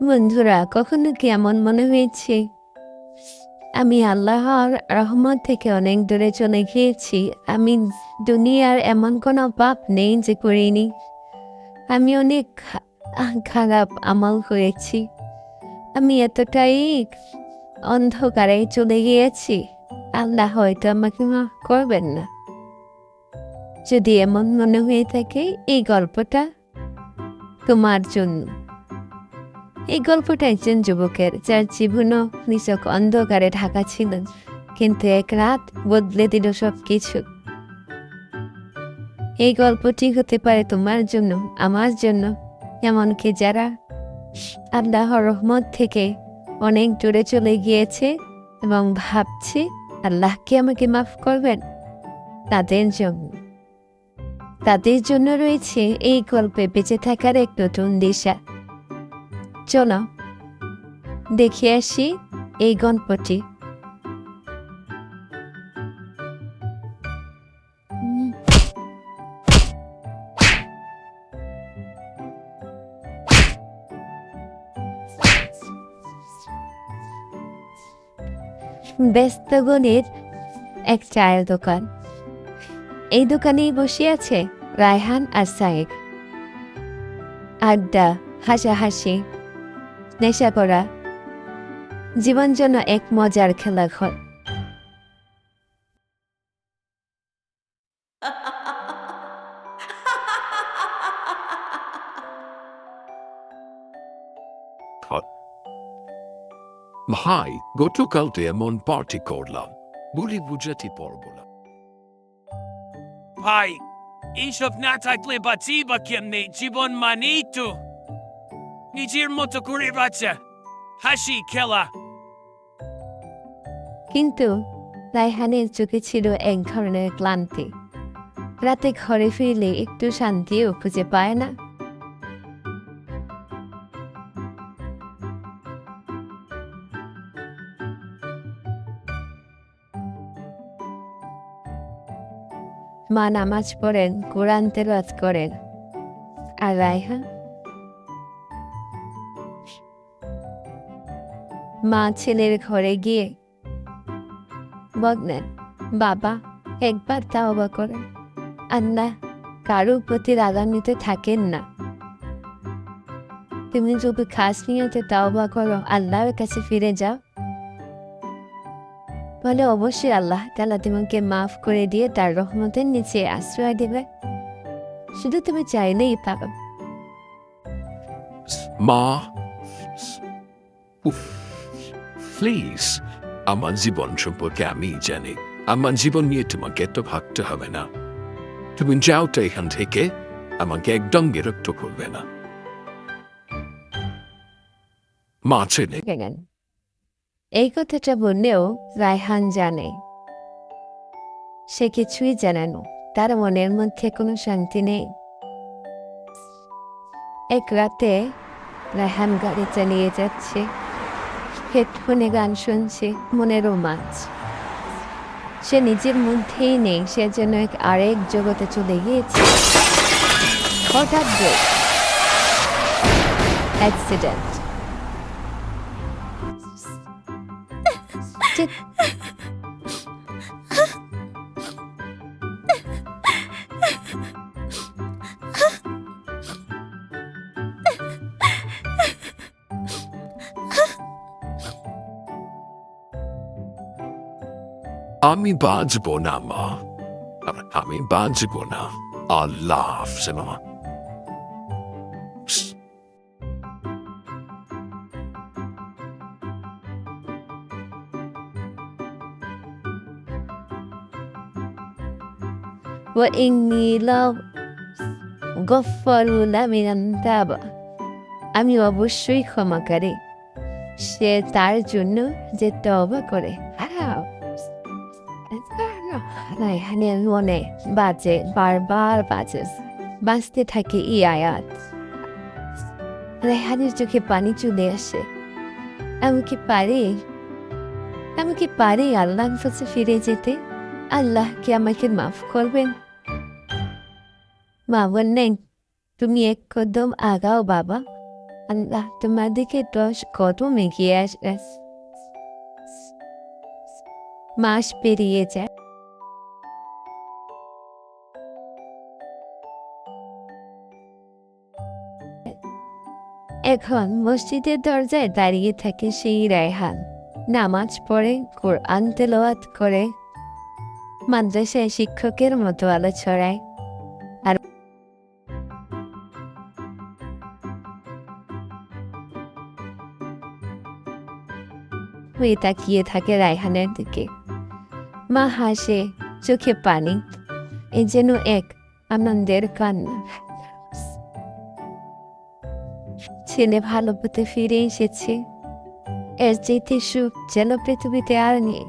বন্ধুরা, কখনো কি এমন মনে হয়েছে আমি আল্লাহর রহমত থেকে অনেক দূরে চলে গিয়েছি? আমি দুনিয়ার এমন কোনো পাপ নেই যে করিনি। আমি অনেক খারাপ আমল করেছি। আমি এতটাই অন্ধকারে চলে গিয়েছি, আল্লাহ হয়তো আমাকে মাফ করবেন না। যদি এমন মনে হয়ে থাকে, এই গল্পটা তোমার জন্য। এই গল্পটা একজন যুবকের, যার জীবনও নিছক অন্ধকারে ঢাকা ছিল, কিন্তু এক রাত বদলে দিল সব কিছু। এই গল্পটি হতে পারে তোমার জন্য, আমার জন্য, এমনকি যারা আল্লাহর রহমত থেকে অনেক দূরে চলে গিয়েছে এবং ভাবছে আল্লাহ কি আমাকে মাফ করবেন, তাদের জন্য রয়েছে এই গল্পে বেঁচে থাকার এক নতুন দিশা। চলো দেখে আসি এই গল্পটি। ব্যস্তগণের এক চায়ের দোকান। এই দোকানেই বসে আছে রায়হান আর সায়েক। আড্ডা, হাসাহাসি, নেশা করা, জীবন যেন এক মজার খেলাঘর। ভাই, গতকাল তো এমন পার্টি করলাম, বলি বুঝাতে পারবো না। ভাই, এইসব না থাকলে বাঁচি বা কেমনে? জীবন মানেই তো নিজের মতো করে বাঁচা, হাসি খেলা। কিন্তু রায়হানের চোখে ছিল এক ধরনের ক্লান্তি। রাতে ঘরে ফিরলে একটু শান্তিও খুঁজে পায় না। মা নামাজ পড়েন, কোরআন তেলাওয়াত করেন, আর রায়হান মা ছেলের ঘরে গিয়ে বললেন, বাবা একবার তাওবা করেন, আল্লাহ কারো প্রতি রাগান্বিত থাকেন না। তুমি যদি খাস নিয়তে তাওবা করো, আল্লাহর কাছে ফিরে যাও, বলে অবশ্যই আল্লাহ তাআলা তোমাকে মাফ করে দিয়ে তার রহমতের নিচে আশ্রয় দেবে। শুধু তুমি চাইলেই পাবে। মা, প্লিজ, আমার জীবন সম্পর্কে আমি জানি। আমার জীবন নিয়ে তোমাকে তো ভাবতে হবে না। তুমি যাও তো এখান থেকে, আমাকে একদম বিরক্ত করবে না। মা ছেলে গেলেন। এই কথাটা বললেও রায়হান জানে, সে কিছুই জানে না, তার মনের মধ্যে কোনো শান্তি নেই। এক রাতে রায়হান গাড়ি চালিয়ে যাচ্ছে, হেডফোনে গান শুনছে, মনে রোমাঞ্চ। সে নিজের মধ্যেই নেই, সে যেন এক আরেক জগতে চলে গিয়েছে। হঠাৎ ব্রেক, অ্যাক্সিডেন্ট। আমি বাঁচবো না মা, আমি বাঁচবো না। আল্লাহ হাফেজ মা। وإني لغفار لمن تاب। আমি অবশ্যই ক্ষমাকারী সে তার জন্য যে তওবা করে। রায়হানের মনে বাজে, বারবার বাজে, বাজতে থাকে এই আয়াত। রায়হানের চোখে পানি চলে আসে। আমি কি পারি আল্লাহর কাছে ফিরে যেতে? আল্লাহ কি আমাকে মাফ করবেন? মা বললেন, তুমি এক কদম আগাও বাবা, আল্লাহ তোমাদেরকে 10 কদম এগিয়ে আসবে। মাস পেরিয়ে যায়। এখন মসজিদের দরজায় দাঁড়িয়ে থাকে সেই রায়হান। নামাজ পড়ে, কোরআন তেলাওয়াত করে, মাদ্রাসায় শিক্ষকের মতো আলো ছড়ায়। আর হয়ে তাকিয়ে থাকে রায়হানের দিকে। মা হাসে, চোখে পানি, এ যেন এক আনন্দের কান্না। ছেলে ভালো পথে ফিরে এসেছে, এর চাইতে সুখ যেন পৃথিবীতে আর নেই।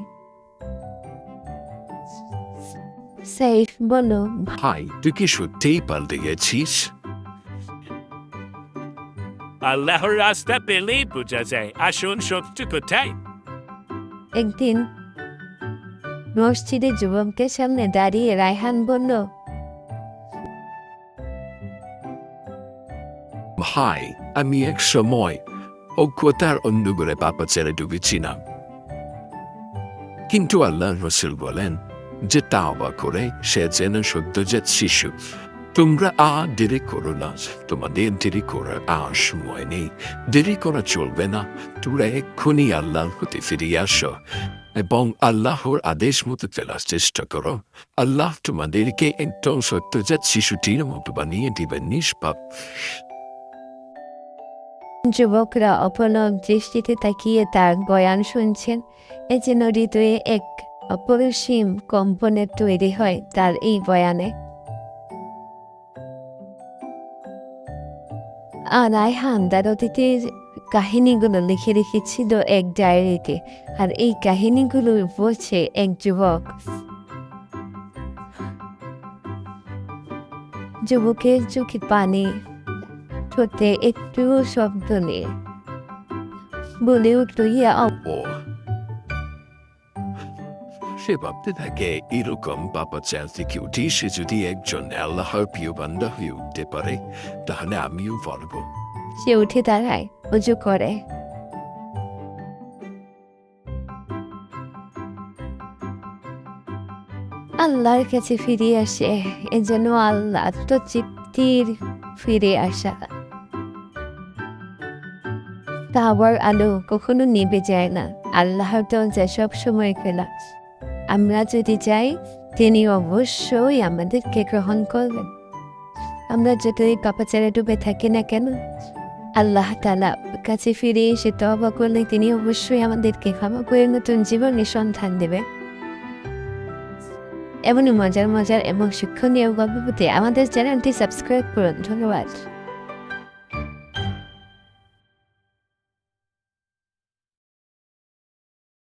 সাইফ বলো, ভাই তুই কি সত্যিই পাল্টে গেছিস? আল্লাহর রাস্তা পেলেই বোঝা যায় আসুন সত্য কোথায়। একদিন মসজিদে যুবকদের সামনে দাঁড়িয়ে রায়হান বলল, ভাই আমি এক সময় অজ্ঞতার অন্ধকারে পাপা ছেড়ে ডুবেছিলাম, কিন্তু আল্লাহ রসুল বলেন যে তাওবা করে সে যেন সদ্যজাত শিশু। তোমরা দেরি করো না, তোমাদের দেরি করার আর সময় নেই। দেরি করা চলবে না, তোমরা এক্ষুনি আল্লাহর প্রতি ফিরে আসো এবং আল্লাহর আদেশ মতো চলার চেষ্টা করো। আল্লাহ তোমাদেরকে একদম সত্যজাত শিশুটির মতো বানিয়ে দিবেন নিষ্পাপ। যুবকরা অপলক দৃষ্টিতে তাকিয়ে তার বয়ান শুনছেন। এ যেন হৃদয়ে এক অপরিসীম কম্পনের তৈরি হয় তার এই বয়ানে। আর রায়হান তার অতীতের কাহিনীগুলো লিখে রেখেছিল এক ডায়েরিতে, আর এই কাহিনীগুলো বলছে এক যুবক। যুবকের চোখে পানি, ঠোঁটে একটু শব্দ নেই, বলে উঠল, ইয়া ও সে ভাবতে থাকে এরকম পাপা চাল থেকে উঠে সে যদি একজন আল্লাহর প্রিয় বান্দা হয়ে উঠতে পারে তাহলে আমিও পারবো। সে উঠে দাঁড়ায়, উজু করে, আল্লাহর কাছে ফিরে আসে। এ যেন আল্লাহ আত্মতৃপ্তির ফিরে আসা। তাওয়ার আলো কখনো নিভে যায় না। আল্লাহর দরজা সব সময় খোলা। আমরা যদি চাই তিনি অবশ্যই আমাদেরকে গ্রহণ করবেন। আমরা যতই পাপাচারে ডুবে থাকি না কেন, আল্লাহ তাআলা কাছে ফিরে এসে তওবা করলে তিনি অবশ্যই আমাদেরকে ক্ষমা করে নতুন জীবনের সন্ধান দেবেন। এমনই মজার মজার এবং শিক্ষণীয় গল্প পেতে আমাদের চ্যানেলটি সাবস্ক্রাইব করুন। ধন্যবাদ।